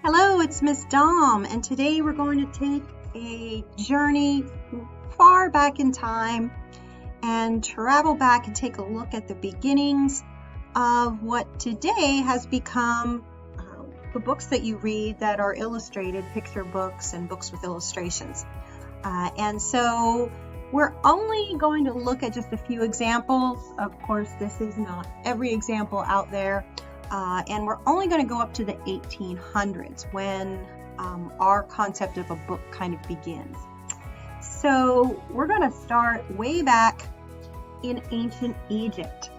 Hello, it's Miss Dom, and today we're going to take a journey far back in time and travel back and take a look at the beginnings of what today has become the books that you read that are illustrated, picture books and books with illustrations. And so we're only going to look at just a few examples. Of course, this is not every example out there. And we're only going to go up to the 1800s when our concept of a book kind of begins. So we're going to start way back in ancient Egypt.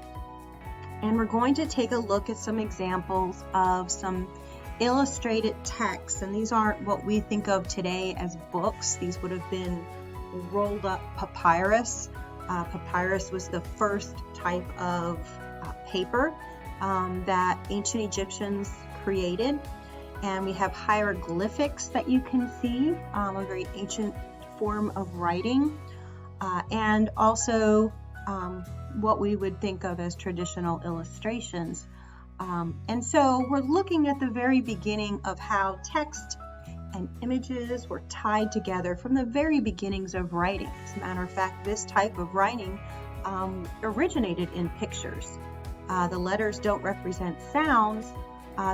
And we're going to take a look at some examples of some illustrated texts. And these aren't what we think of today as books. These would have been rolled up papyrus. Papyrus was the first type of paper that ancient Egyptians created. And we have hieroglyphics that you can see, a very ancient form of writing, and also what we would think of as traditional illustrations. And so we're looking at the very beginning of how text and images were tied together from the very beginnings of writing. As a matter of fact, this type of writing originated in pictures. The letters don't represent sounds,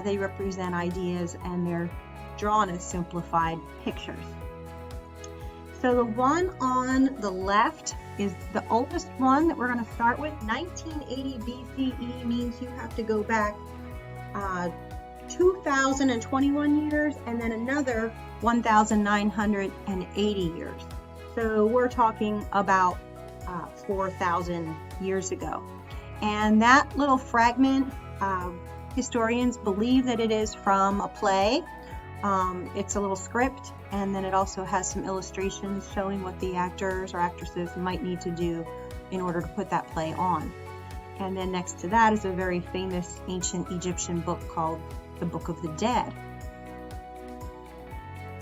they represent ideas, and they're drawn as simplified pictures. So the one on the left is the oldest one that we're going to start with. 1980 BCE means you have to go back 2,021 years and then another 1,980 years. So we're talking about 4,000 years ago. And that little fragment, historians believe that it is from a play. It's a little script, and then it also has some illustrations showing what the actors or actresses might need to do in order to put that play on. And then next to that is a very famous ancient Egyptian book called the Book of the Dead.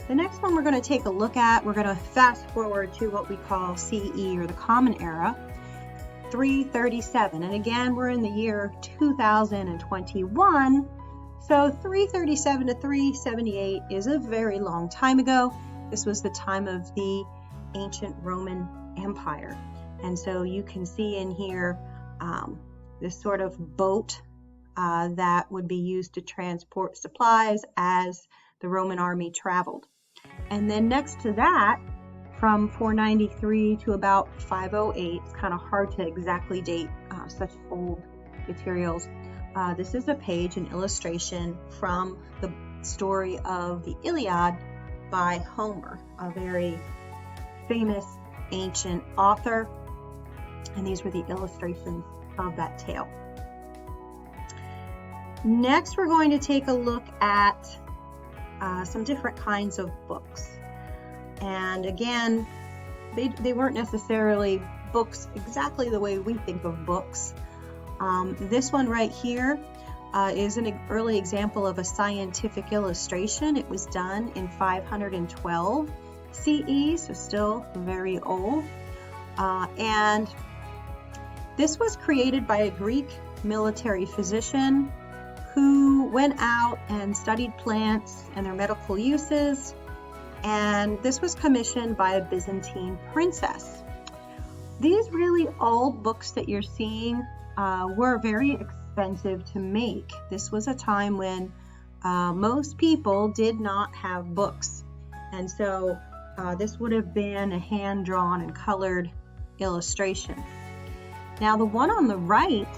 The next one we're going to take a look at, we're going to fast forward to what we call CE, or the Common Era. 337, and again we're in the year 2021, so 337 to 378 is a very long time ago. This was the time of the ancient Roman Empire, and so you can see in here this sort of boat that would be used to transport supplies as the Roman army traveled. And then next to that, from 493 to about 508, it's kind of hard to exactly date such old materials. This is a page, an illustration from the story of the Iliad by Homer, a very famous ancient author, and these were the illustrations of that tale. Next, we're going to take a look at some different kinds of books. And again, they weren't necessarily books exactly the way we think of books. This one right here is an early example of a scientific illustration. It was done in 512 CE, so still very old. And this was created by a Greek military physician who went out and studied plants and their medical uses. And this was commissioned by a Byzantine princess. These really old books that you're seeing were very expensive to make. This was a time when most people did not have books. And so this would have been a hand-drawn and colored illustration. Now the one on the right,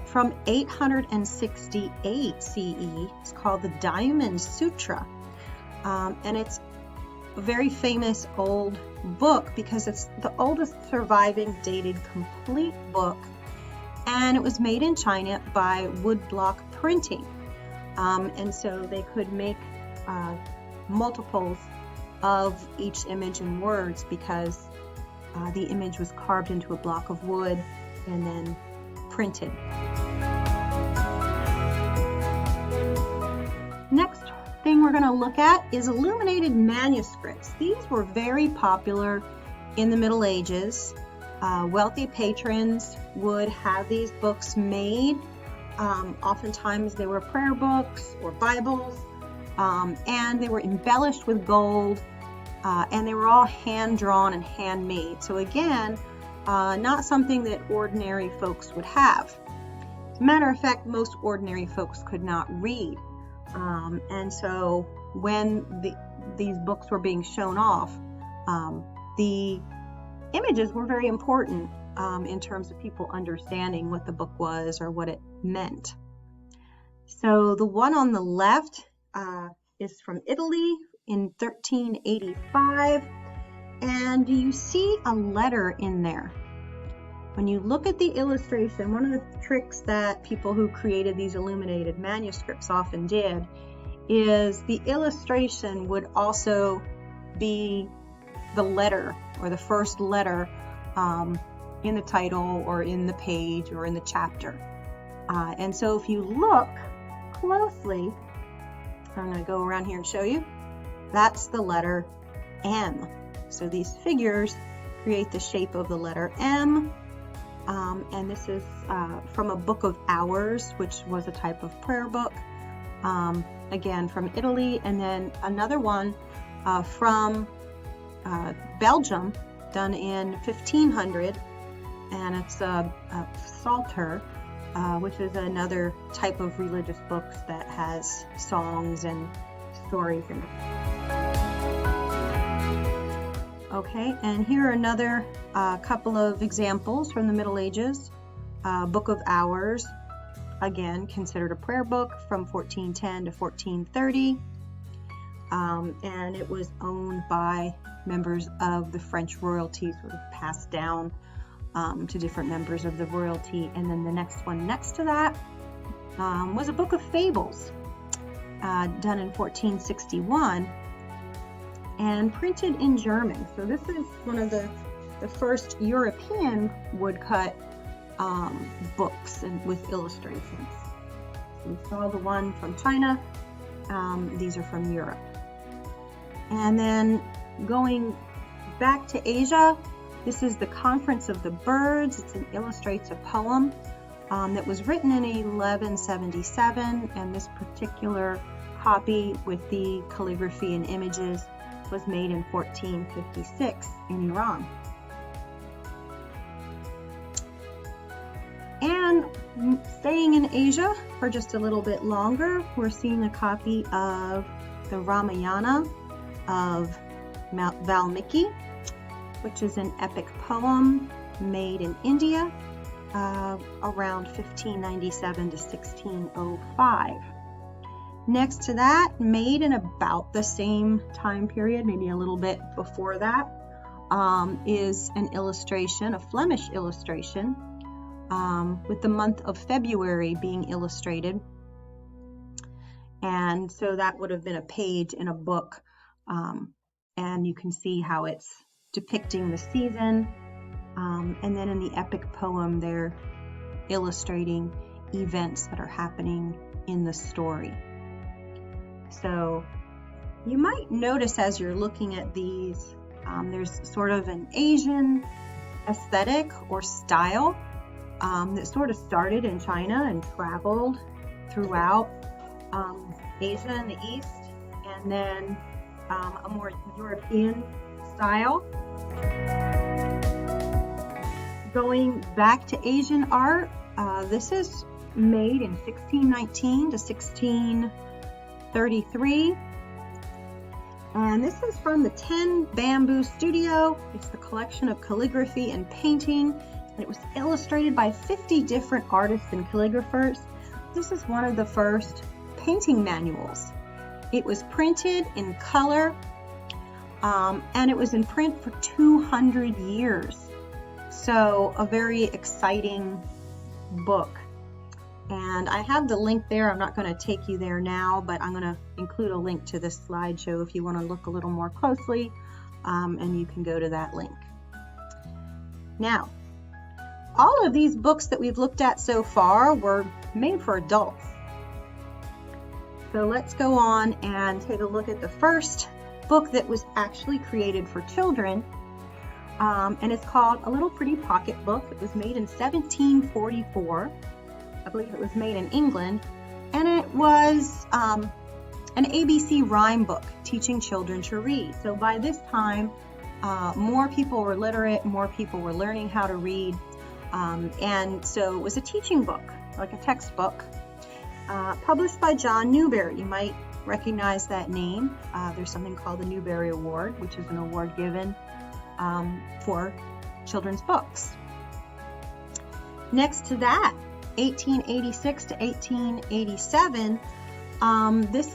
from 868 CE, is called the Diamond Sutra. And it's a very famous old book because it's the oldest surviving dated complete book, and it was made in China by woodblock printing. And so they could make multiples of each image in words because the image was carved into a block of wood and then printed. Next thing we're going to look at is illuminated manuscripts. These were very popular in the Middle Ages. Wealthy patrons would have these books made Oftentimes they were prayer books or Bibles, and they were embellished with gold, and they were all hand-drawn and handmade. So again, not something that ordinary folks would have. As a matter of fact, most ordinary folks could not read. And so when these books were being shown off, the images were very important in terms of people understanding what the book was or what it meant. So the one on the left is from Italy in 1385. And do you see a letter in there? When you look at the illustration, one of the tricks that people who created these illuminated manuscripts often did is the illustration would also be the letter or the first letter in the title or in the page or in the chapter. And so if you look closely, I'm going to go around here and show you, that's the letter M. So these figures create the shape of the letter M. And this is from a book of hours, which was a type of prayer book, again from Italy, and then another one from Belgium, done in 1500, and it's a Psalter, which is another type of religious books that has songs and stories in it. Okay, and here are another couple of examples from the Middle Ages. Book of Hours, again considered a prayer book, from 1410 to 1430, and it was owned by members of the French royalty, sort of passed down to different members of the royalty. And then the next one next to that was a book of fables, done in 1461 and printed in German. So this is one of the first European woodcut books and with illustrations. So we saw the one from China. These are from Europe. And then going back to Asia, this is the Conference of the Birds. It illustrates a poem that was written in 1177, and this particular copy with the calligraphy and images was made in 1456 in Iran. And staying in Asia for just a little bit longer, we're seeing a copy of the Ramayana of Valmiki, which is an epic poem made in India around 1597 to 1605. Next to that, made in about the same time period, maybe a little bit before that, is an illustration, a Flemish illustration, with the month of February being illustrated. And so that would have been a page in a book, and you can see how it's depicting the season, and then in the epic poem they're illustrating events that are happening in the story. So you might notice as you're looking at these, there's sort of an Asian aesthetic or style that sort of started in China and traveled throughout Asia and the East, and then a more European style. Going back to Asian art, this is made in 1619 to 1633, and this is from the 10 Bamboo Studio. It's the collection of calligraphy and painting, and it was illustrated by 50 different artists and calligraphers. This is one of the first painting manuals. It was printed in color, and it was in print for 200 years. So a very exciting book. And I have the link there. I'm not going to take you there now, but I'm going to include a link to this slideshow if you want to look a little more closely, and you can go to that link. Now, all of these books that we've looked at so far were made for adults. So let's go on and take a look at the first book that was actually created for children, and it's called A Little Pretty Pocket Book. It was made in 1744, a believe it was made in England, and it was an ABC rhyme book teaching children to read. So by this time, more people were literate, more people were learning how to read, and so it was a teaching book, like a textbook, published by John Newbery. You might recognize that name. There's something called the Newbery Award, which is an award given for children's books. Next to that, 1886 to 1887, this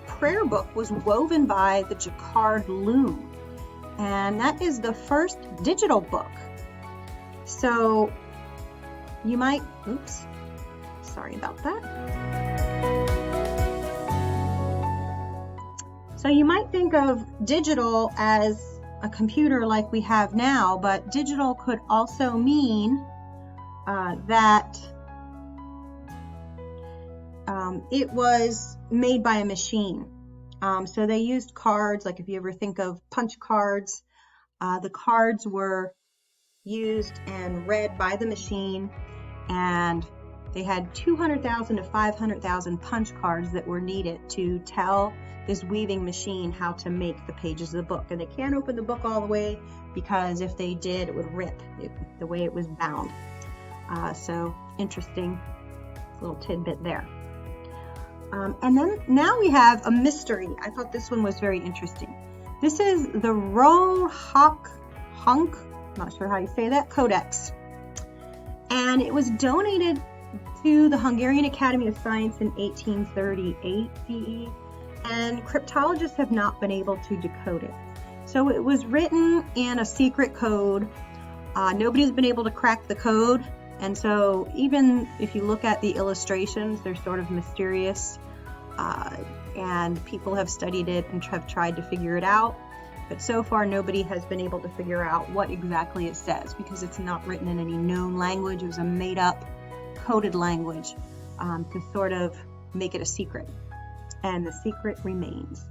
prayer book was woven by the Jacquard loom, and that is the first digital book. So you might, oops, sorry about that. So you might think of digital as a computer like we have now, but digital could also mean that it was made by a machine. So they used cards, like if you ever think of punch cards, the cards were used and read by the machine, and they had 200,000 to 500,000 punch cards that were needed to tell this weaving machine how to make the pages of the book. And they can't open the book all the way, because if they did, it would rip the way it was bound. So interesting little tidbit there. And then now we have a mystery. I thought this one was very interesting. This is the Rohak Hunk, not sure how you say that, Codex. And it was donated to the Hungarian Academy of Science in 1838 CE, and cryptologists have not been able to decode it. So it was written in a secret code. Nobody's been able to crack the code. And so even if you look at the illustrations, they're sort of mysterious, and people have studied it and have tried to figure it out. But so far, nobody has been able to figure out what exactly it says, because it's not written in any known language. It was a made-up, coded language to sort of make it a secret. And the secret remains.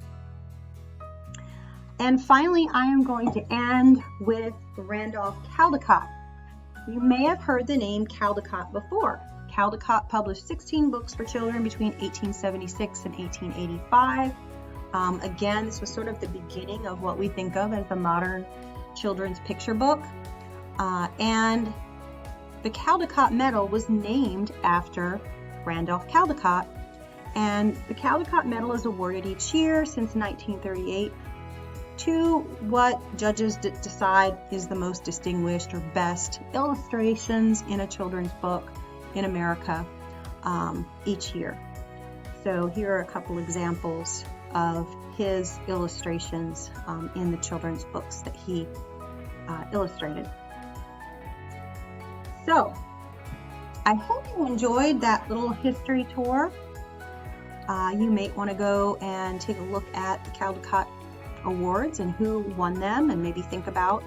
And finally, I am going to end with Randolph Caldecott. You may have heard the name Caldecott before. Caldecott published 16 books for children between 1876 and 1885. Again, this was sort of the beginning of what we think of as the modern children's picture book. And the Caldecott Medal was named after Randolph Caldecott. And the Caldecott Medal is awarded each year since 1938 to what judges decide is the most distinguished or best illustrations in a children's book in America each year. So here are a couple examples of his illustrations in the children's books that he illustrated. So I hope you enjoyed that little history tour. You may want to go and take a look at the Caldecott Awards and who won them, and maybe think about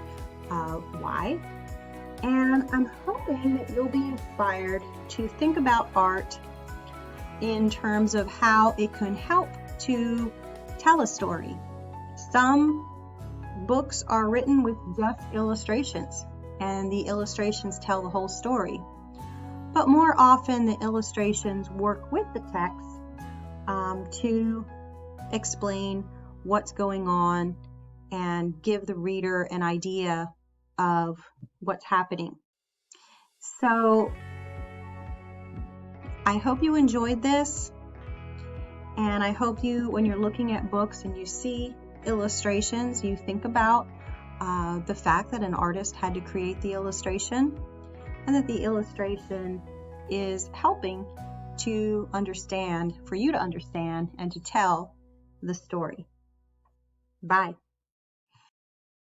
why. And I'm hoping that you'll be inspired to think about art in terms of how it can help to tell a story. Some books are written with just illustrations, and the illustrations tell the whole story. But more often, the illustrations work with the text to explain what's going on and give the reader an idea of what's happening. So I hope you enjoyed this, and I hope you, when you're looking at books and you see illustrations, you think about the fact that an artist had to create the illustration, and that the illustration is helping to understand, for you to understand and to tell the story. Bye.